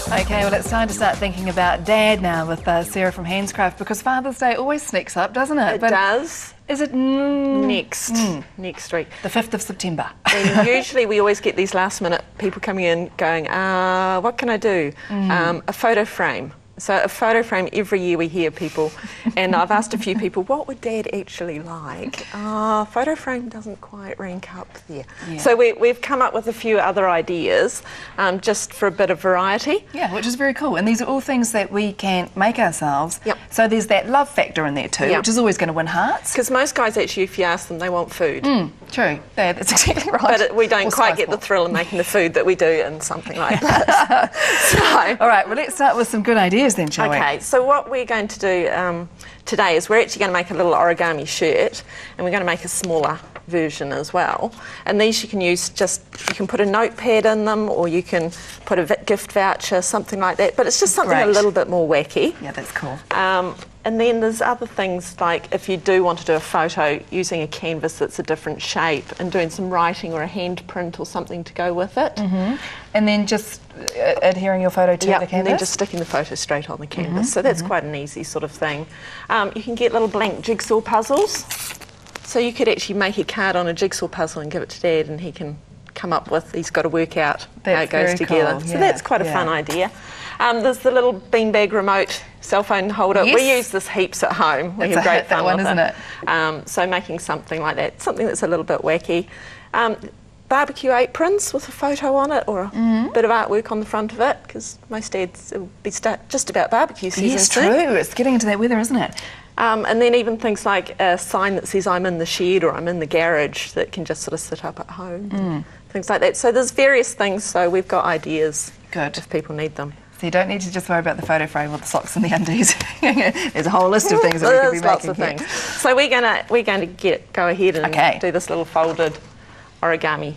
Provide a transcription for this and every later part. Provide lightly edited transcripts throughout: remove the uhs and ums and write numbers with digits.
Okay, well, it's time to start thinking about Dad now with Sarah from Handscraft, because Father's Day always sneaks up, doesn't it? It does. Is it Next week. The 5th of September. And usually we always get these last minute people coming in going, what can I do? A photo frame. So a photo frame, every year we hear people, and I've asked a few people, what would Dad actually like? Photo frame doesn't quite rank up there. Yeah. So we've come up with a few other ideas, just for a bit of variety. Yeah, which is very cool. And these are all things that we can make ourselves. Yep. So there's that love factor in there too, which is always going to win hearts. Because most guys actually, if you ask them, they want food. True, that's exactly right. But we don't quite get the thrill of making the food that we do in something like that. So, all right, well, let's start with some good ideas then, shall we? Okay, so what we're going to do today is we're actually going to make a little origami shirt, and we're going to make a smaller version as well. And these you can use you can put a notepad in them, or you can put a gift voucher, something like that. But it's just something a little bit more wacky. Yeah, that's cool. And then there's other things like if you do want to do a photo using a canvas that's a different shape and doing some writing or a hand print or something to go with it. And then just adhering your photo to the canvas? And then just sticking the photo straight on the canvas. So that's quite an easy sort of thing. You can get little blank jigsaw puzzles. So you could actually make a card on a jigsaw puzzle and give it to Dad, and he can come up with, he's got to work out how it goes together. Cool. So that's quite a fun idea. There's the little beanbag remote cell phone holder. Yes. We use this heaps at home. We have great fun one, with isn't it? So making something like that, something that's a little bit wacky. Barbecue aprons with a photo on it, or a bit of artwork on the front of it, because most dads, it'll be just about barbecue season. Yes, true. It's getting into that weather, isn't it? And then even things like a sign that says I'm in the shed or I'm in the garage that can just sort of sit up at home. Things like that. So there's various things, so we've got ideas if people need them. So you don't need to just worry about the photo frame or the socks and the undies. There's a whole list of things that we could be making. Lots of things. So we're going to go ahead and do this little folded origami.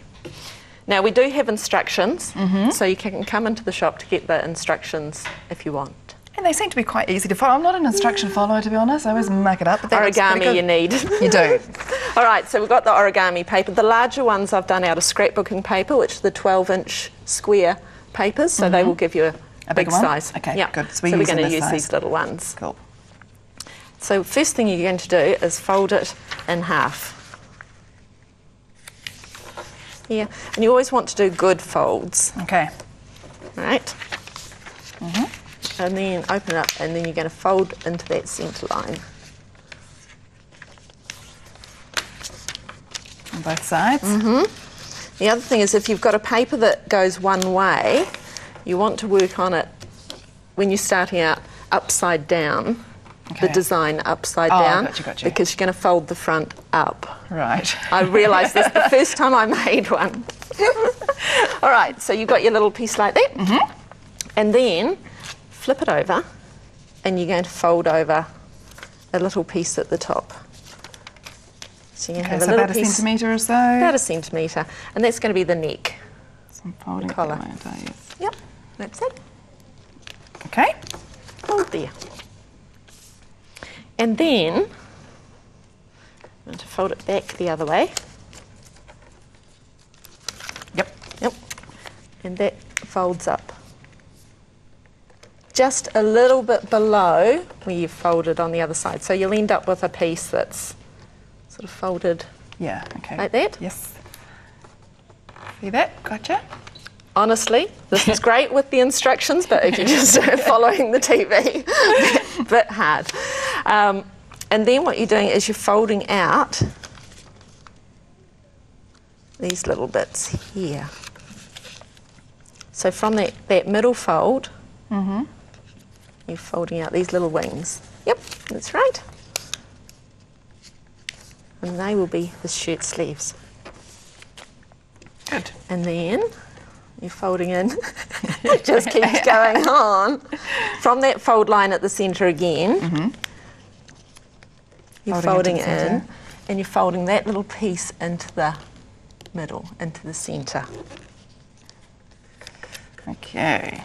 Now we do have instructions, so you can come into the shop to get the instructions if you want. And they seem to be quite easy to follow. I'm not an instruction follower, to be honest. I always muck it up. But origami you need. You do. All right, so we've got the origami paper. The larger ones I've done out of scrapbooking paper, which are the 12-inch square papers, so they will give you a big size. Okay, good. So we're going to use these little ones. Cool. So first thing you're going to do is fold it in half. Yeah, and you always want to do good folds. Okay. Right? And then open it up, and then you're going to fold into that centre line. On both sides? The other thing is if you've got a paper that goes one way, you want to work on it when you're starting out upside down, the design upside down, gotcha. because you're going to fold the front up. Right. I realised this the first time I made one. All right, so you've got your little piece like that, and then flip it over, and you're going to fold over a little piece at the top. So you can have a little about piece, a centimetre or so? About a centimetre, and that's going to be the neck. So I'm folding the collar. yes. Yep, that's it. Okay. Fold there. And then I'm going to fold it back the other way. Yep. And that folds up just a little bit below where you've folded on the other side. So you'll end up with a piece that's sort of folded like that. Yes. See that? Gotcha. Honestly, this is great with the instructions, but if you're just following the TV, a bit hard. And then what you're doing is you're folding out these little bits here. So from that middle fold, you're folding out these little wings. Yep, that's right. And they will be the shirt sleeves. Good. And then you're folding in. It just keeps going on. From that fold line at the centre again, you're folding in, and you're folding that little piece into the middle, into the centre. Okay.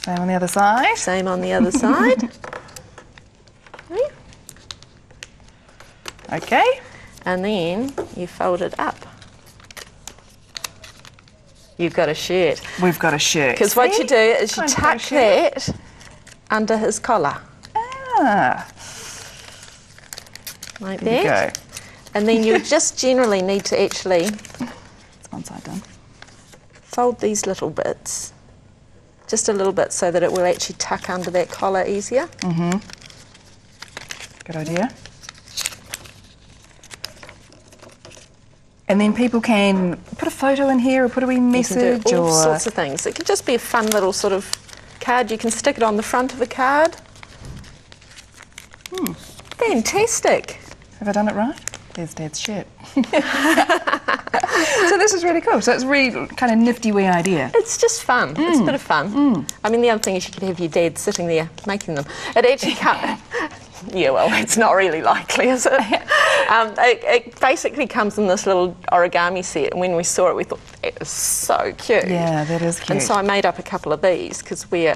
Same on the other side? Same on the other side. Okay. And then you fold it up. you've got a shirt. We've got a shirt. Because what you do is you tuck that under his collar. Ah. Like There that. you go. And then you just generally need to actually It's one side done. fold these little bits. Just a little bit so that it will actually tuck under that collar easier. Good idea. And then people can put a photo in here or put a wee You message can do all or... sorts of things. It can just be a fun little sort of card. You can stick it on the front of the card. Fantastic. Have I done it right? There's Dad's shirt. So this is really cool. So it's a really kind of nifty wee idea. It's just fun. It's a bit of fun. I mean, the other thing is you could have your dad sitting there making them. It actually can't... Yeah, well, it's not really likely, is it? It basically comes in this little origami set, and when we saw it, we thought, that is so cute. Yeah, that is cute. And so I made up a couple of these, because we're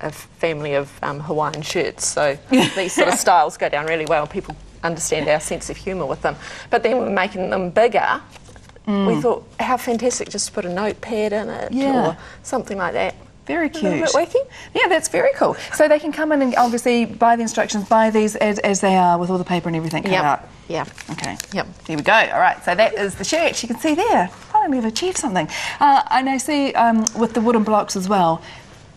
a family of Hawaiian shirts, so these sort of styles go down really well. People understand our sense of humour with them. But then we're making them bigger. We thought, how fantastic just to put a notepad in it or something like that. Very A little cute. bit wacky. Yeah, that's very cool. So they can come in and obviously buy the instructions, buy these as they are with all the paper and everything cut out. Yeah. Okay. Yep. Here we go. All right. So that is the shirt. You can see there. Finally, we've achieved something. And I see with the wooden blocks as well,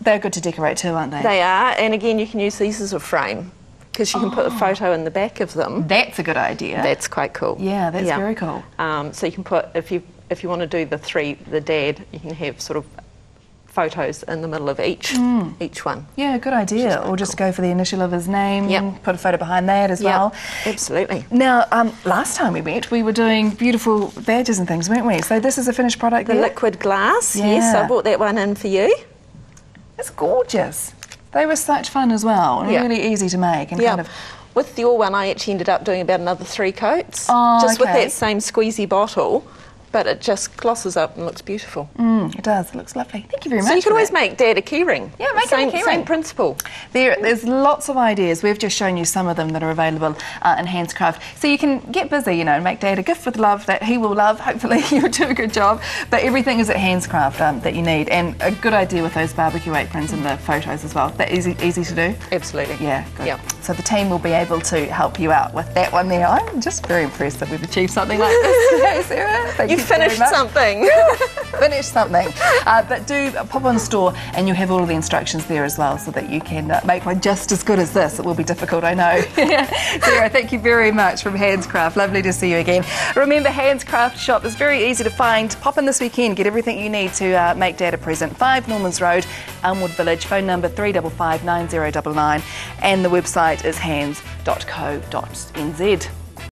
they're good to decorate too, aren't they? They are, and again, you can use these as a frame because you can put a photo in the back of them. That's a good idea. That's quite cool. Yeah, that's very cool. So you can put, if you want to do the dad, you can have sort of photos in the middle of each one. Yeah, good idea. Or just go for the initial of his name, Yep. put a photo behind that as well. Absolutely. Now, last time we met, we were doing beautiful badges and things, weren't we? So this is a finished product The there? liquid glass, Yeah. yes, I brought that one in for you. It's gorgeous. They were such fun as well, and really easy to make. And kind of, With your one, I actually ended up doing about another 3 coats. Oh, just with okay. that same squeezy bottle, but it just glosses up and looks beautiful. it does. It looks lovely. Thank you very much. So you can for always that. make Dad a keyring. Yeah, make him a keyring. Same principle. There's lots of ideas. We've just shown you some of them that are available in Handscraft. So you can get busy, and make Dad a gift with love that he will love. Hopefully you'll do a good job. But everything is at Handscraft that you need. And a good idea with those barbecue aprons and the photos as well. That easy to do? Absolutely. Yeah, good. Yep. So the team will be able to help you out with that one there. I'm just very impressed that we've achieved something like this today, Sarah. Thank you very finished much. something. Finish something. But do pop on store and you'll have all of the instructions there as well so that you can make one just as good as this. It will be difficult, I know. Sarah, thank you very much from Handscraft. Lovely to see you again. Remember, Handscraft shop is very easy to find. Pop in this weekend, get everything you need to make Dad a present. 5 Normans Road, Elmwood Village, phone number 355 9099, and the website is hands.co.nz.